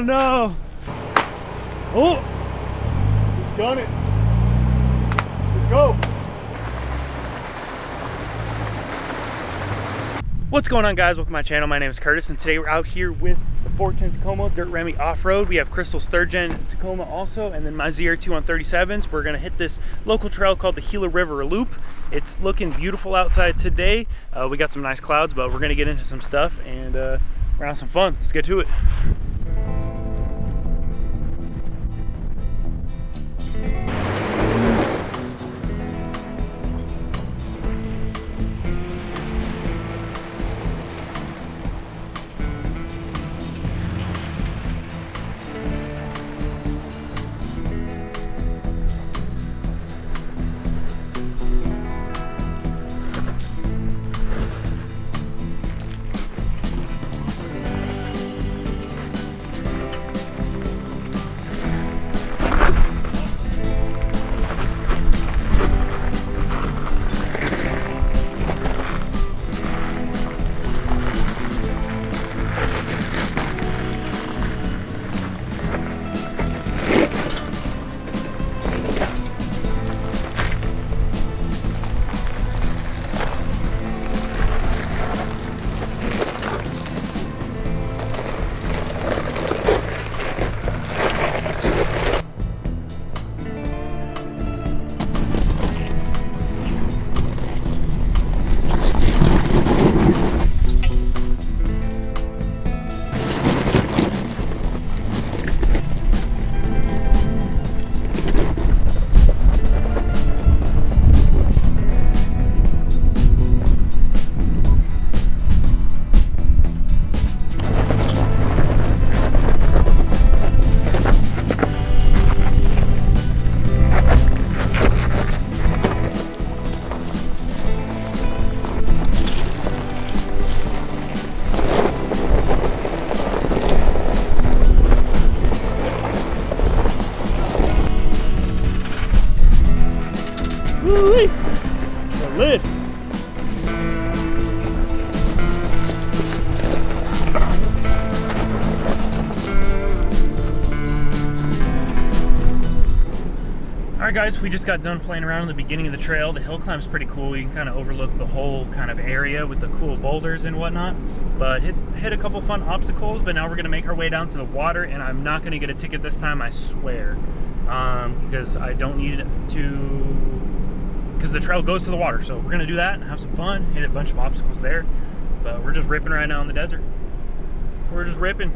Oh no! Oh! He's done it. Let's go. What's going on, guys? Welcome to my channel. My name is Curtis, and today we're out here with the 410 Tacoma Dirt Remy Off-Road. We have Crystal's 3rd Gen Tacoma also, and then my ZR2 on 37s. We're gonna hit this local trail called the Gila River Loop. It's looking beautiful outside today. We got some nice clouds, but we're gonna get into some stuff and we're gonna have some fun. Let's get to it. Woo-wee! The lid. Alright guys, we just got done playing around in the beginning of the trail. The hill climb's pretty cool. You can kind of overlook the whole kind of area with the cool boulders and whatnot. But hit a couple fun obstacles, but now we're going to make our way down to the water, and I'm not going to get a ticket this time, I swear. Because I don't need to... because the trail goes to the water. So we're gonna do that and have some fun, hit a bunch of obstacles there. But we're just ripping right now in the desert. We're just ripping.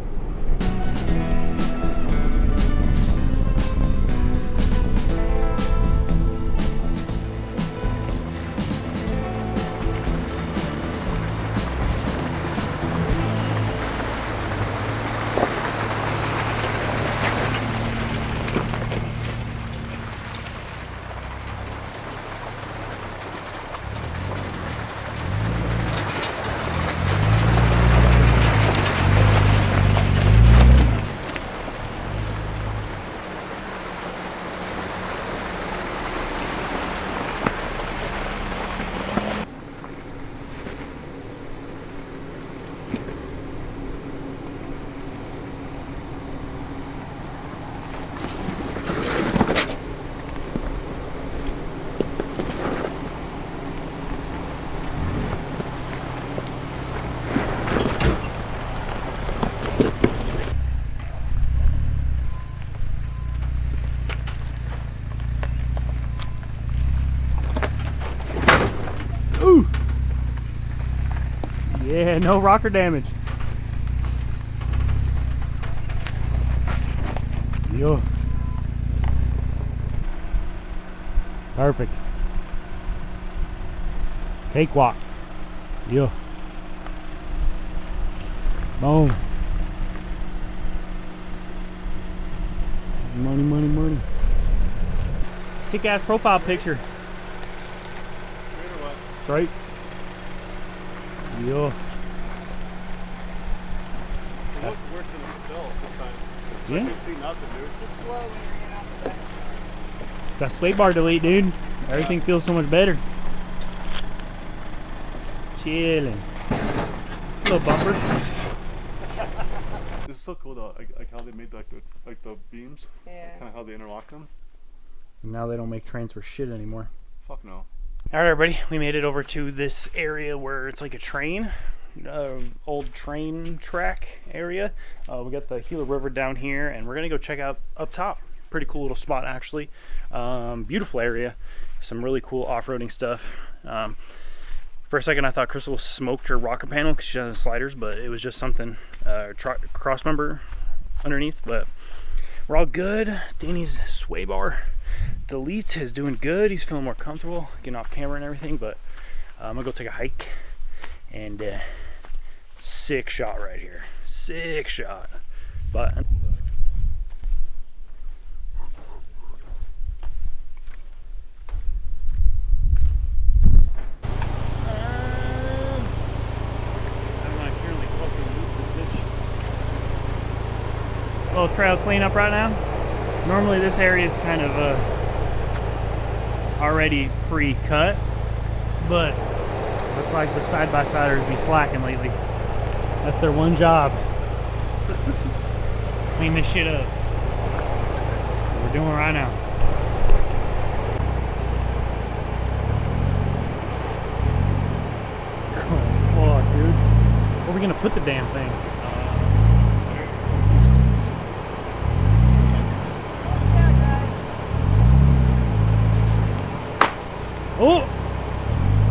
Ooh! Yeah, no rocker damage. Yo. Perfect. Cakewalk. Yo. Boom. Money, money, money. Sick ass profile picture. Straight. Yo. It looks worse than it felt this time. Yeah. I can see nothing, dude. Just slow when you're getting off the back. It's that sway bar delete, dude. Everything feels so much better. Chilling. Little bumper. This is so cool though, like how they made the beams, Yeah. kind of how they interlock them. Now they don't make trains for shit anymore. Fuck no. Alright everybody, we made it over to this area where it's like a train, old train track area. We got the Gila River down here, and we're gonna go check out up top. Pretty cool little spot actually. Beautiful area, some really cool off-roading stuff. For a second I thought Crystal smoked her rocker panel because she has sliders, but it was just something, cross member underneath. But we're all good. Danny's sway bar delete is doing good. He's feeling more comfortable getting off camera and everything. But I'm gonna go take a hike, and sick shot right here, sick shot. But little trail cleanup right now. Normally this area is kind of already pre-cut, but looks like the side-by-siders be slacking lately. That's their one job. Clean this shit up. What we're doing right now. Oh, dude. Where are we gonna put the damn thing? Oh!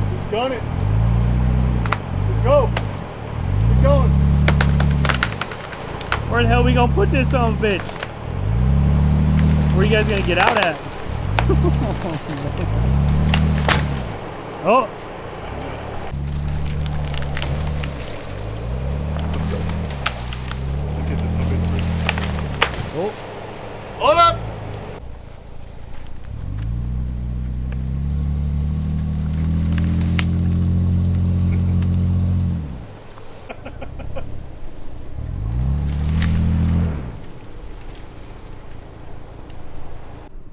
Just gun it. Just go. Keep going. Where the hell are we gonna put this on, bitch? Where are you guys gonna get out at? Oh! Oh! Hold up.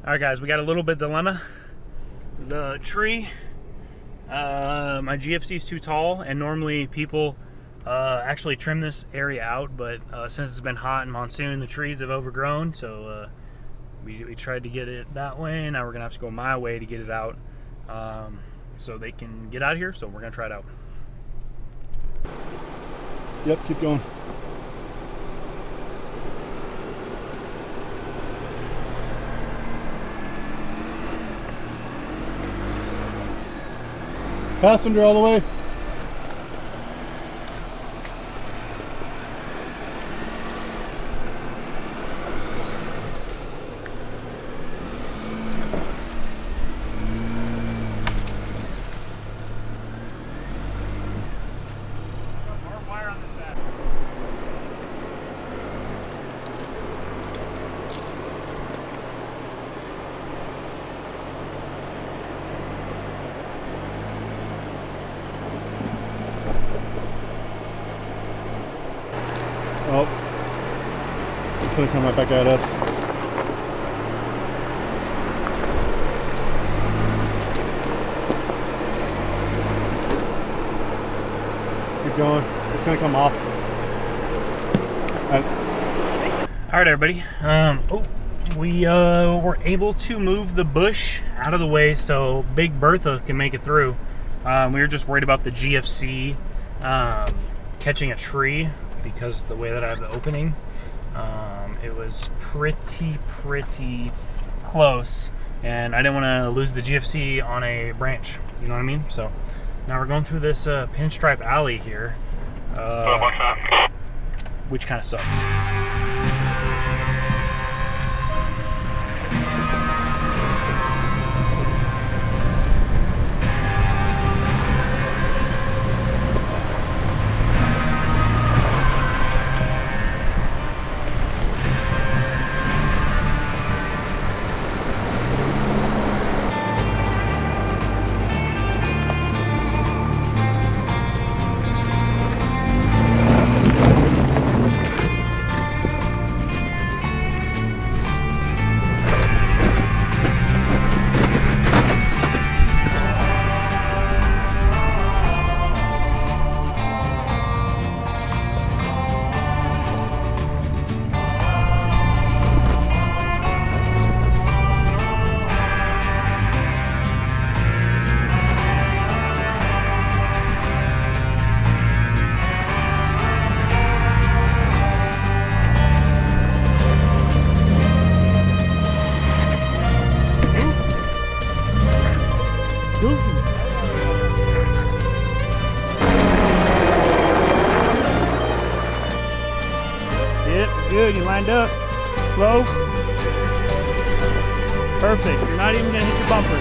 Alright guys, we got a little bit dilemma. The tree, my GFC is too tall, and normally people actually trim this area out, but since it's been hot and monsoon, the trees have overgrown, so we tried to get it that way, and now we're gonna have to go my way to get it out, so they can get out of here, so we're gonna try it out. Yep, keep going. Passenger all the way. Oh, it's gonna come right back at us. Keep going. It's gonna come off. All right, everybody. We were able to move the bush out of the way so Big Bertha can make it through. We were just worried about the GFC catching a tree because the way that I have the opening, it was pretty close, and I didn't want to lose the GFC on a branch. You know what I mean? So now we're going through this pinstripe alley here, which kind of sucks. Good, you lined up. Slow. Perfect. You're not even gonna hit your bumper.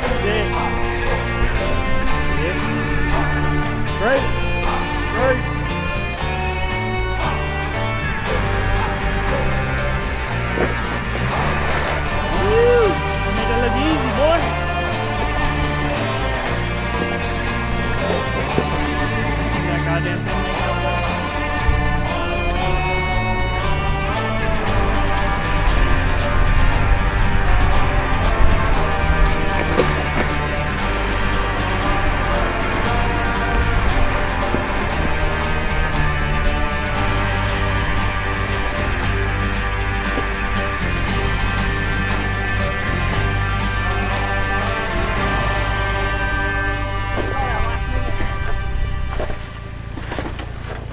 That's it. Yep. Great. Great. Woo! Make it look easy, boy. That goddamn thing.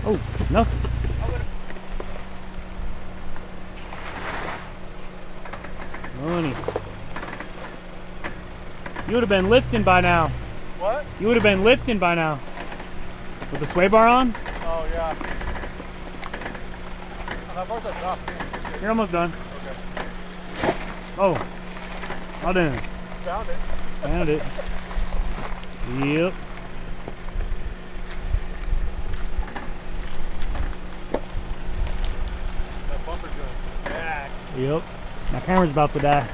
Oh, nothing. Money. You would have been lifting by now. What? You would have been lifting by now. With the sway bar on? Oh, yeah. And I've also dropped. You're almost done. Okay. Oh. All done. Found it. Found it. Yep. That bumper's gonna smack. Yep. My camera's about to die.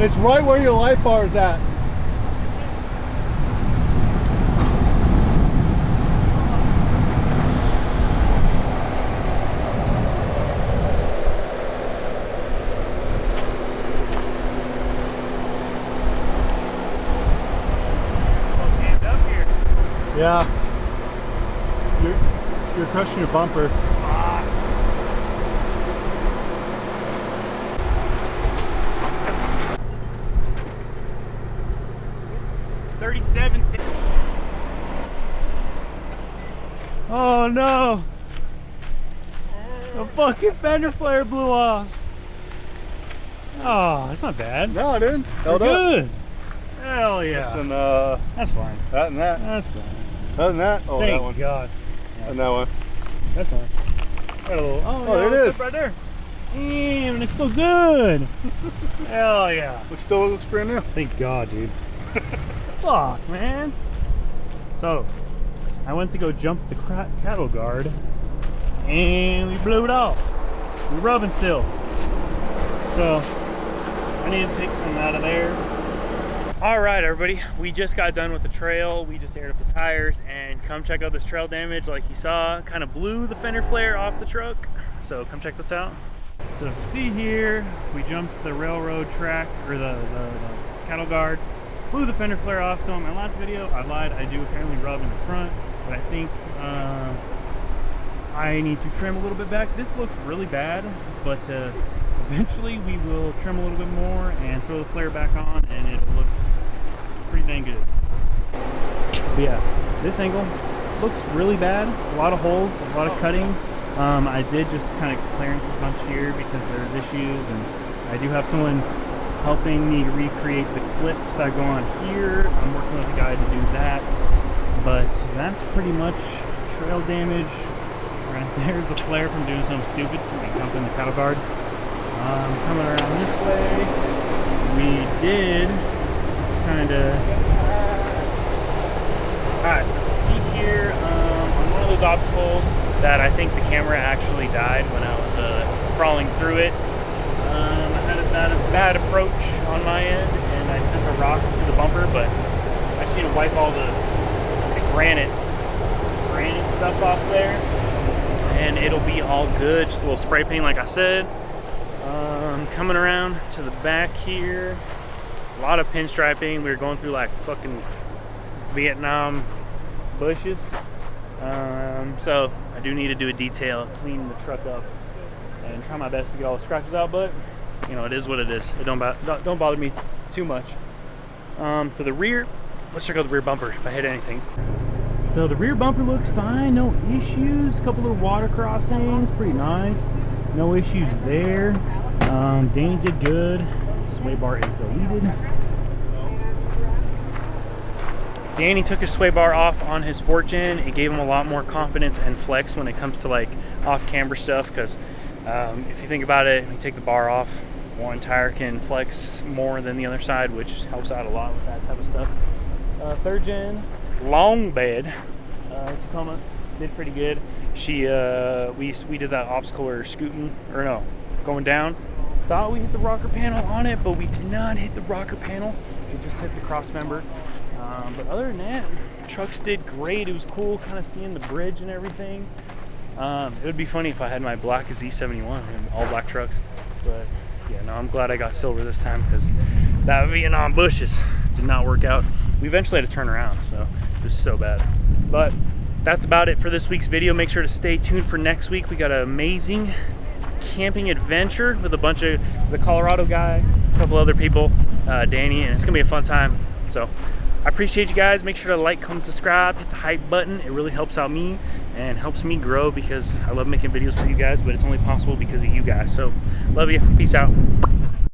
It's right where your light bar is at. Yeah. You're crushing your bumper. 37. Oh no! The fucking fender flare blew off. Oh, that's not bad. No, dude. Held up. Good. Hell yeah. Listen, that's fine. that and that. That's fine. Other than that, oh, Thank that one. God. Yeah, And that one. That's fine. Got a little. Oh, Oh, there it is. Right there. And it's still good. Hell yeah. It still looks brand new. Thank God, dude. Fuck, man. So, I went to go jump the cattle guard, and we blew it off. We're rubbing still. So, I need to take some out of there. All right, everybody, we just got done with the trail. We just aired up the tires, and come check out this trail damage. Like you saw, kind of blew the fender flare off the truck. So come check this out. So if you see here, we jumped the railroad track, or the cattle guard, blew the fender flare off. So in my last video, I lied. I do apparently rub in the front, but I think I need to trim a little bit back. This looks really bad, but eventually we will trim a little bit more and throw the flare back on, and it'll look pretty dang good. But yeah, this angle looks really bad. A lot of holes, a lot of cutting. I did just kind of clearance a bunch here because there's issues, and I do have someone helping me recreate the clips that go on here. I'm working with a guy to do that, but that's pretty much trail damage. Right there's the flare from doing something stupid, like jumping the cattle guard. Coming around this way, we did kind of. Alright, so you see here on one of those obstacles that I think the camera actually died when I was crawling through it. I had a bad approach on my end, and I took a rock to the bumper, but I just need to wipe all the granite stuff off there. and it'll be all good. Just a little spray paint, like I said. Coming around to the back here, a lot of pinstriping. We were going through like fucking Vietnam bushes. So I do need to do a detail, clean the truck up, and try my best to get all the scratches out. But you know, it is what it is. It don't bother me too much. To the rear, let's check out the rear bumper if I hit anything. So the rear bumper looks fine, no issues. A couple little water crossings, pretty nice. No issues there. Danny did good. Sway bar is deleted. Danny took his sway bar off on his Fortune. It gave him a lot more confidence and flex when it comes to like off-camber stuff, because if you think about it, when you take the bar off, one tire can flex more than the other side, which helps out a lot with that type of stuff. Third gen long bed Tacoma did pretty good. We did that obstacle or scooting, or no, going down. Thought we hit the rocker panel on it, but we did not hit the rocker panel. We just hit the cross member. But other than that, trucks did great. It was cool kind of seeing the bridge and everything. It would be funny if I had my black Z71 and all black trucks, but yeah, no, I'm glad I got silver this time, because that Vietnam bushes did not work out. We eventually had to turn around, so it was so bad. But that's about it for this week's video. Make sure to stay tuned for next week. We got an amazing camping adventure with a bunch of the Colorado guy, a couple other people, Danny, and it's gonna be a fun time. So I appreciate you guys. Make sure to like, comment, subscribe, hit the hype button. It really helps out me and helps me grow, because I love making videos for you guys, but it's only possible because of you guys. So love you. Peace out.